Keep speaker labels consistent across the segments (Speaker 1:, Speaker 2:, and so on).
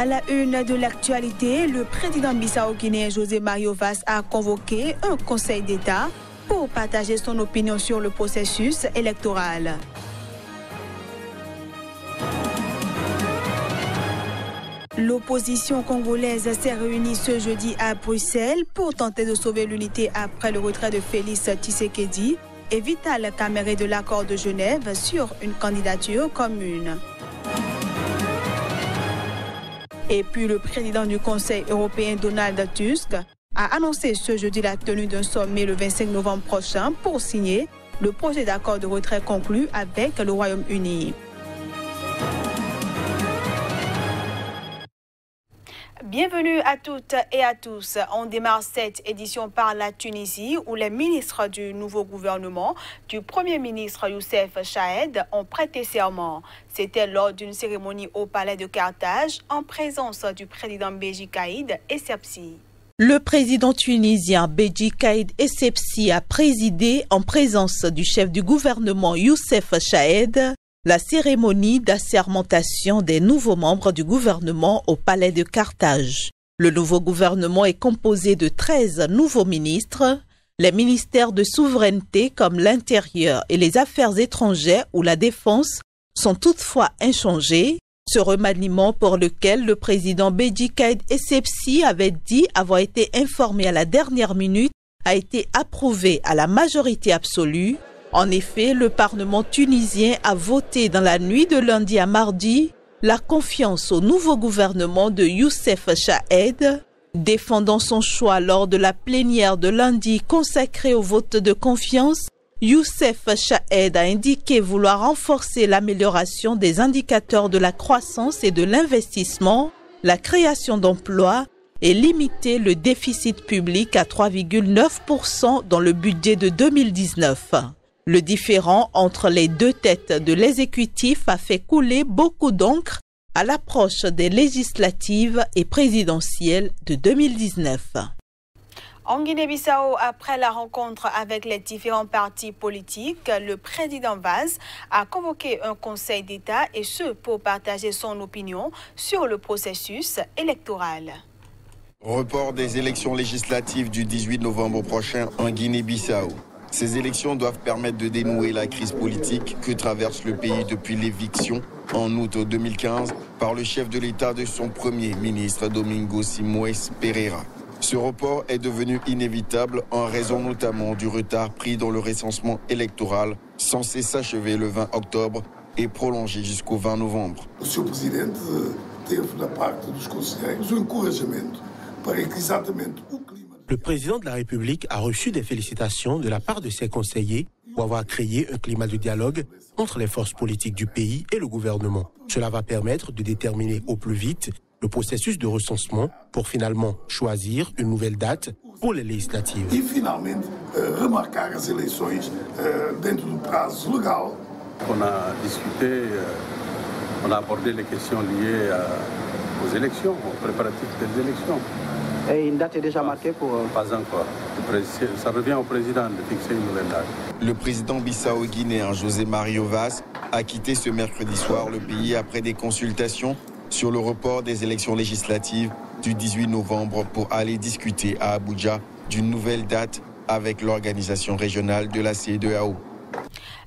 Speaker 1: À la une de l'actualité, le président bissau-guinéen José Mario Vaz a convoqué un conseil d'État pour partager son opinion sur le processus électoral. L'opposition congolaise s'est réunie ce jeudi à Bruxelles pour tenter de sauver l'unité après le retrait de Félix Tshisekedi et Vital Kamerhe de l'accord de Genève sur une candidature commune. Et puis le président du Conseil européen Donald Tusk a annoncé ce jeudi la tenue d'un sommet le 25 novembre prochain pour signer le projet d'accord de retrait conclu avec le Royaume-Uni. Bienvenue à toutes et à tous. On démarre cette édition par la Tunisie où les ministres du nouveau gouvernement du Premier ministre Youssef Chahed ont prêté serment. C'était lors d'une cérémonie au palais de Carthage en présence du président Béji Caïd Essebsi.
Speaker 2: Le président tunisien Béji Caïd Essebsi a présidé en présence du chef du gouvernement Youssef Chahed la cérémonie d'assermentation des nouveaux membres du gouvernement au palais de Carthage. Le nouveau gouvernement est composé de 13 nouveaux ministres. Les ministères de souveraineté comme l'intérieur et les affaires étrangères ou la défense sont toutefois inchangés. Ce remaniement pour lequel le président Béji Caïd Essebsi avait dit avoir été informé à la dernière minute a été approuvé à la majorité absolue. En effet, le Parlement tunisien a voté dans la nuit de lundi à mardi la confiance au nouveau gouvernement de Youssef Chahed. Défendant son choix lors de la plénière de lundi consacrée au vote de confiance, Youssef Chahed a indiqué vouloir renforcer l'amélioration des indicateurs de la croissance et de l'investissement, la création d'emplois et limiter le déficit public à 3,9% dans le budget de 2019. Le différend entre les deux têtes de l'exécutif a fait couler beaucoup d'encre à l'approche des législatives et présidentielles de 2019.
Speaker 1: En Guinée-Bissau, après la rencontre avec les différents partis politiques, le président Vaz a convoqué un conseil d'État et ce pour partager son opinion sur le processus électoral.
Speaker 3: Report des élections législatives du 18 novembre prochain en Guinée-Bissau. Ces élections doivent permettre de dénouer la crise politique que traverse le pays depuis l'éviction en août 2015 par le chef de l'État de son premier ministre Domingos Simoes Pereira. Ce report est devenu inévitable en raison notamment du retard pris dans le recensement électoral censé s'achever le 20 octobre et prolongé jusqu'au 20 novembre.
Speaker 4: Monsieur le Président teve da parte dos conselheiros encorajamento para que exatamente o clima.
Speaker 5: Le président de la République a reçu des félicitations de la part de ses conseillers pour avoir créé un climat de dialogue entre les forces politiques du pays et le gouvernement. Cela va permettre de déterminer au plus vite le processus de recensement pour finalement choisir une nouvelle date pour les législatives.
Speaker 4: Et finalement, remarquer les élections dentro du prazo legal.
Speaker 6: On a discuté, on a abordé les questions liées aux élections, aux préparatifs des élections.
Speaker 7: Et une date est déjà marquée pour...
Speaker 6: Pas encore. Ça revient au président de fixer une nouvelle date.
Speaker 3: Le président bissau-guinéen José Mario Vaz a quitté ce mercredi soir le pays après des consultations sur le report des élections législatives du 18 novembre pour aller discuter à Abuja d'une nouvelle date avec l'organisation régionale de la CEDEAO.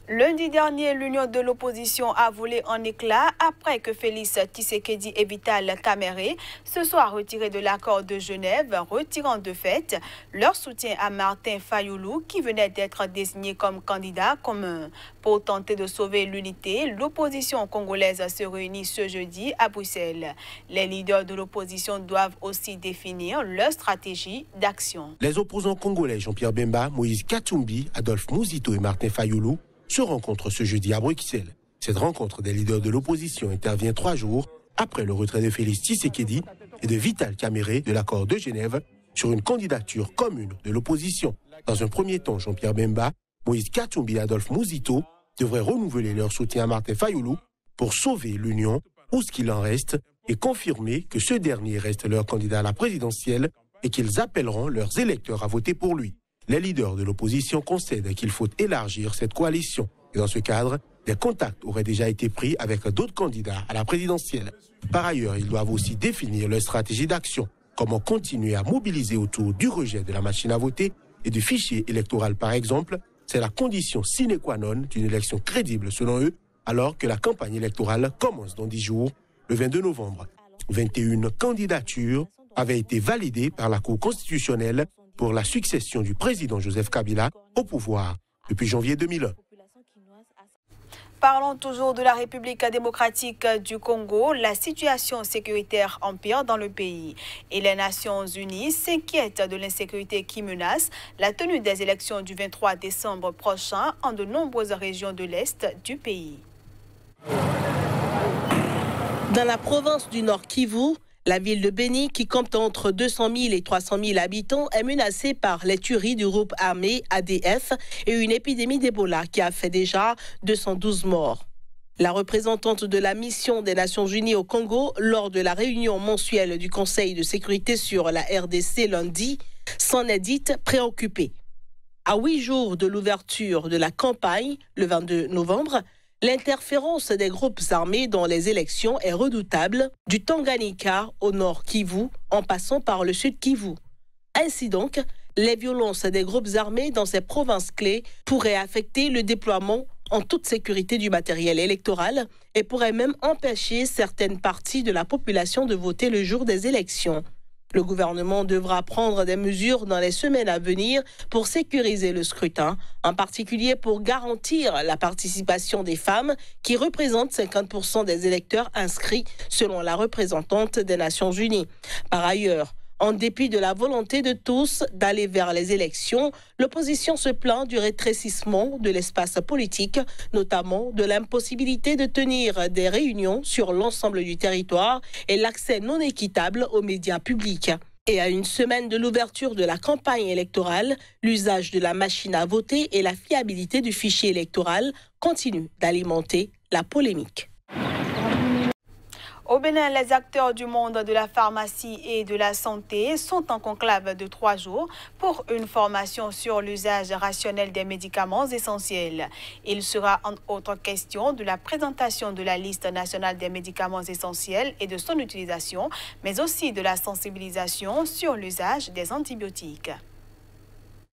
Speaker 1: Lundi dernier, l'union de l'opposition a volé en éclats après que Félix Tshisekedi et Vital Kamerhe se soient retirés de l'accord de Genève, retirant de fait leur soutien à Martin Fayoulou qui venait d'être désigné comme candidat commun. Pour tenter de sauver l'unité, l'opposition congolaise se réunit ce jeudi à Bruxelles. Les leaders de l'opposition doivent aussi définir leur stratégie d'action.
Speaker 5: Les opposants congolais Jean-Pierre Bemba, Moïse Katumbi, Adolphe Mouzito et Martin Fayoulou se rencontrent ce jeudi à Bruxelles. Cette rencontre des leaders de l'opposition intervient 3 jours après le retrait de Félix Tshisekedi et de Vital Kamerhe de l'accord de Genève sur une candidature commune de l'opposition. Dans un premier temps, Jean-Pierre Bemba, Moïse Katumbi et Adolphe Mouzito devraient renouveler leur soutien à Martin Fayoulou pour sauver l'Union ou ce qu'il en reste et confirmer que ce dernier reste leur candidat à la présidentielle et qu'ils appelleront leurs électeurs à voter pour lui. Les leaders de l'opposition concèdent qu'il faut élargir cette coalition. Et dans ce cadre, des contacts auraient déjà été pris avec d'autres candidats à la présidentielle. Par ailleurs, ils doivent aussi définir leur stratégie d'action. Comment continuer à mobiliser autour du rejet de la machine à voter et du fichier électoral, par exemple. C'est la condition sine qua non d'une élection crédible, selon eux, alors que la campagne électorale commence dans 10 jours, le 22 novembre. 21 candidatures avaient été validées par la Cour constitutionnelle pour la succession du président Joseph Kabila au pouvoir depuis janvier 2001.
Speaker 1: Parlons toujours de la République démocratique du Congo. La situation sécuritaire empire dans le pays et les Nations unies s'inquiètent de l'insécurité qui menace la tenue des élections du 23 décembre prochain en de nombreuses régions de l'Est du pays.
Speaker 8: Dans la province du Nord Kivu, la ville de Beni, qui compte entre 200 000 et 300 000 habitants, est menacée par les tueries du groupe armé ADF et une épidémie d'Ebola qui a fait déjà 212 morts. La représentante de la mission des Nations Unies au Congo, lors de la réunion mensuelle du Conseil de sécurité sur la RDC lundi, s'en est dite préoccupée. À 8 jours de l'ouverture de la campagne, le 22 novembre, l'interférence des groupes armés dans les élections est redoutable, du Tanganyika au nord Kivu, en passant par le sud Kivu. Ainsi donc, les violences des groupes armés dans ces provinces clés pourraient affecter le déploiement en toute sécurité du matériel électoral et pourraient même empêcher certaines parties de la population de voter le jour des élections. Le gouvernement devra prendre des mesures dans les semaines à venir pour sécuriser le scrutin, en particulier pour garantir la participation des femmes qui représentent 50% des électeurs inscrits selon la représentante des Nations Unies. Par ailleurs, en dépit de la volonté de tous d'aller vers les élections, l'opposition se plaint du rétrécissement de l'espace politique, notamment de l'impossibilité de tenir des réunions sur l'ensemble du territoire et l'accès non équitable aux médias publics. Et à une semaine de l'ouverture de la campagne électorale, l'usage de la machine à voter et la fiabilité du fichier électoral continuent d'alimenter la polémique.
Speaker 1: Au Bénin, les acteurs du monde de la pharmacie et de la santé sont en conclave de 3 jours pour une formation sur l'usage rationnel des médicaments essentiels. Il sera en autre question de la présentation de la liste nationale des médicaments essentiels et de son utilisation, mais aussi de la sensibilisation sur l'usage des antibiotiques.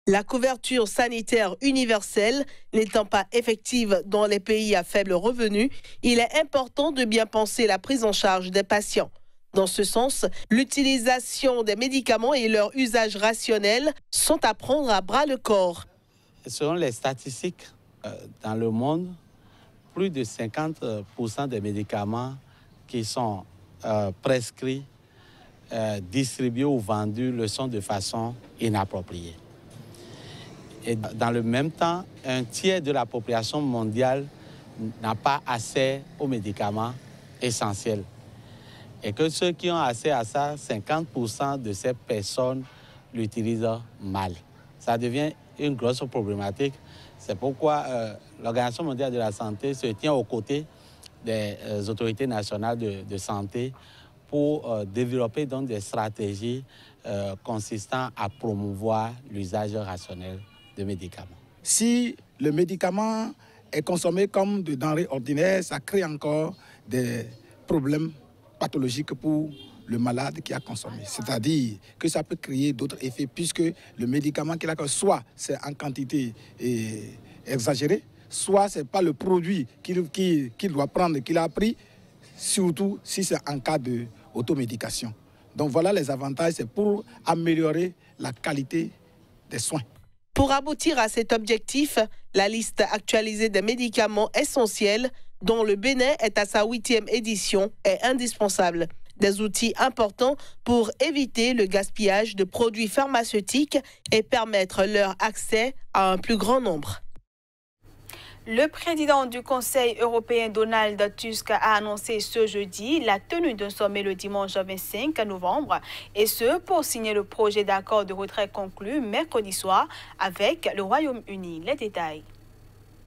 Speaker 8: La couverture sanitaire universelle n'étant pas effective dans les pays à faible revenu, il est important de bien penser la prise en charge des patients. Dans ce sens, l'utilisation des médicaments et leur usage rationnel sont à prendre à bras le corps.
Speaker 9: Selon les statistiques dans le monde, plus de 50% des médicaments qui sont prescrits, distribués ou vendus le sont de façon inappropriée. Et dans le même temps, un tiers de la population mondiale n'a pas accès aux médicaments essentiels. Et que ceux qui ont accès à ça, 50% de ces personnes l'utilisent mal. Ça devient une grosse problématique. C'est pourquoi l'Organisation mondiale de la santé se tient aux côtés des autorités nationales de santé pour développer donc des stratégies consistant à promouvoir l'usage rationnel de médicaments.
Speaker 10: Si le médicament est consommé comme de denrées ordinaires, ça crée encore des problèmes pathologiques pour le malade qui a consommé. C'est-à-dire que ça peut créer d'autres effets puisque le médicament qu'il a, soit c'est en quantité exagérée, soit ce n'est pas le produit qu'il doit prendre, qu'il a pris, surtout si c'est en cas d'automédication. Donc voilà les avantages, c'est pour améliorer la qualité des soins.
Speaker 8: Pour aboutir à cet objectif, la liste actualisée des médicaments essentiels, dont le Bénin est à sa 8e édition, est indispensable. Des outils importants pour éviter le gaspillage de produits pharmaceutiques et permettre leur accès à un plus grand nombre.
Speaker 1: Le président du Conseil européen Donald Tusk a annoncé ce jeudi la tenue d'un sommet le dimanche 25 novembre et ce pour signer le projet d'accord de retrait conclu mercredi soir avec le Royaume-Uni. Les détails.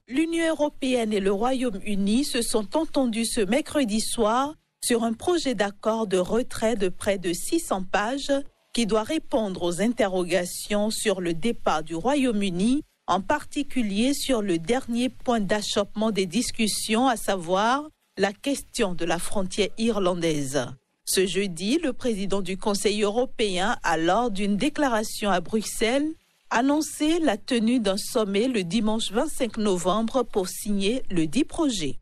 Speaker 2: L'Union européenne et le Royaume-Uni se sont entendus ce mercredi soir sur un projet d'accord de retrait de près de 600 pages qui doit répondre aux interrogations sur le départ du Royaume-Uni en particulier sur le dernier point d'achoppement des discussions, à savoir la question de la frontière irlandaise. Ce jeudi, le président du Conseil européen a, lors d'une déclaration à Bruxelles, annoncé la tenue d'un sommet le dimanche 25 novembre pour signer le dit projet.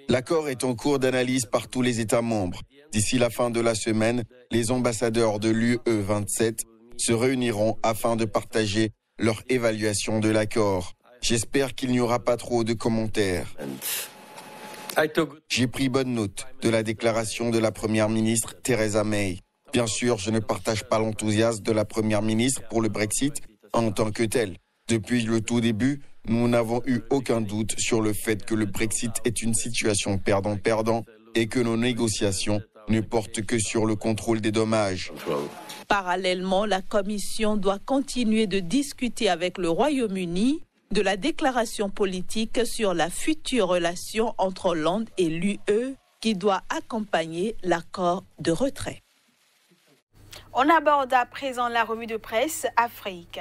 Speaker 3: L'accord est en cours d'analyse par tous les États membres. D'ici la fin de la semaine, les ambassadeurs de l'UE 27 se réuniront afin de partager leur évaluation de l'accord. J'espère qu'il n'y aura pas trop de commentaires. J'ai pris bonne note de la déclaration de la Première ministre Theresa May. Bien sûr, je ne partage pas l'enthousiasme de la Première ministre pour le Brexit en tant que tel. Depuis le tout début, nous n'avons eu aucun doute sur le fait que le Brexit est une situation perdant-perdant et que nos négociations ne portent que sur le contrôle des dommages.
Speaker 2: Parallèlement, la Commission doit continuer de discuter avec le Royaume-Uni de la déclaration politique sur la future relation entre Hollande et l'UE qui doit accompagner l'accord de retrait.
Speaker 1: On aborde à présent la revue de presse Afrique.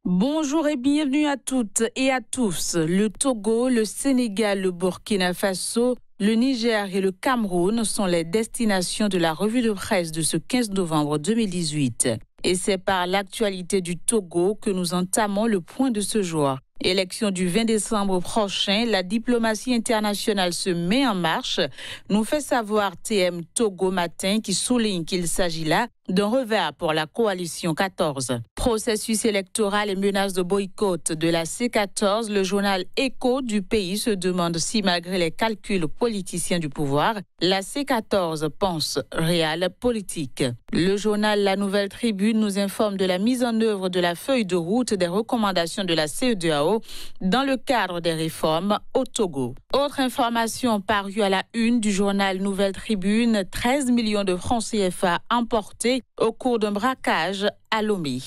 Speaker 11: Bonjour et bienvenue à toutes et à tous. Le Togo, le Sénégal, le Burkina Faso, le Niger et le Cameroun sont les destinations de la revue de presse de ce 15 novembre 2018. Et c'est par l'actualité du Togo que nous entamons le point de ce jour. Élection du 20 décembre prochain, la diplomatie internationale se met en marche, nous fait savoir TM Togo Matin qui souligne qu'il s'agit là d'un revers pour la coalition 14. Processus électoral et menaces de boycott de la C14, le journal Écho du pays se demande si malgré les calculs politiciens du pouvoir, la C14 pense réelle politique. Le journal La Nouvelle Tribune nous informe de la mise en œuvre de la feuille de route des recommandations de la CEDEAO dans le cadre des réformes au Togo. Autre information parue à la une du journal Nouvelle Tribune, 13 millions de francs CFA emportés au cours d'un braquage à Lomé.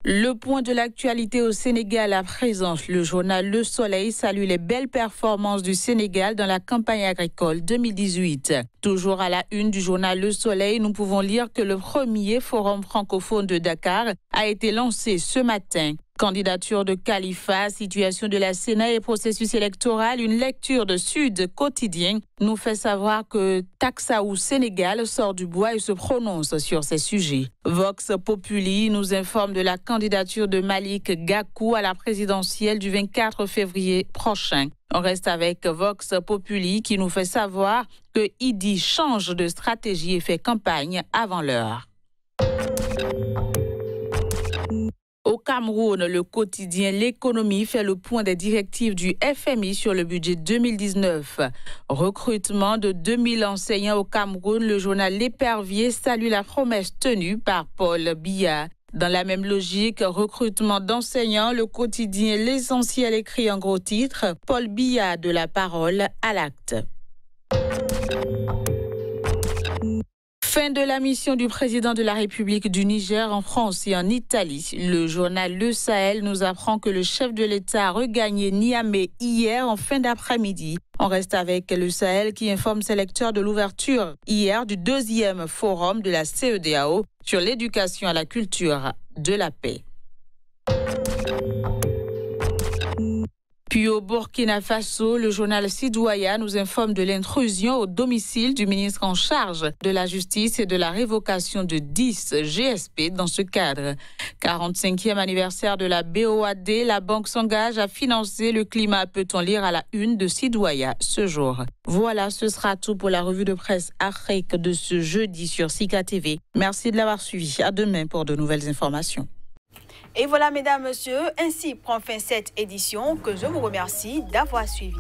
Speaker 11: Le point de l'actualité au Sénégal à présent, le journal Le Soleil salue les belles performances du Sénégal dans la campagne agricole 2018. Toujours à la une du journal Le Soleil, nous pouvons lire que le premier forum francophone de Dakar a été lancé ce matin. Candidature de Khalifa, situation de la Sénat et processus électoral, une lecture de Sud Quotidien nous fait savoir que Taxaou Sénégal sort du bois et se prononce sur ces sujets. Vox Populi nous informe de la candidature de Malik Gakou à la présidentielle du 24 février prochain. On reste avec Vox Populi qui nous fait savoir que Idi change de stratégie et fait campagne avant l'heure. Au Cameroun, le quotidien L'économie fait le point des directives du FMI sur le budget 2019. Recrutement de 2000 enseignants au Cameroun, le journal L'Épervier salue la promesse tenue par Paul Biya. Dans la même logique, recrutement d'enseignants, le quotidien L'Essentiel écrit en gros titre, Paul Biya de la parole à l'acte. Fin de la mission du président de la République du Niger en France et en Italie. Le journal Le Sahel nous apprend que le chef de l'État a regagné Niamey hier en fin d'après-midi. On reste avec Le Sahel qui informe ses lecteurs de l'ouverture hier du 2e forum de la CEDEAO sur l'éducation à la culture de la paix. Puis au Burkina Faso, le journal Sidouaya nous informe de l'intrusion au domicile du ministre en charge de la justice et de la révocation de 10 GSP dans ce cadre. 45e anniversaire de la BOAD, la banque s'engage à financer le climat, peut-on lire à la une de Sidouaya ce jour. Voilà, ce sera tout pour la revue de presse Afrique de ce jeudi sur Sika TV. Merci de l'avoir suivi. À demain pour de nouvelles informations.
Speaker 1: Et voilà, mesdames, messieurs, ainsi prend fin cette édition que je vous remercie d'avoir suivi.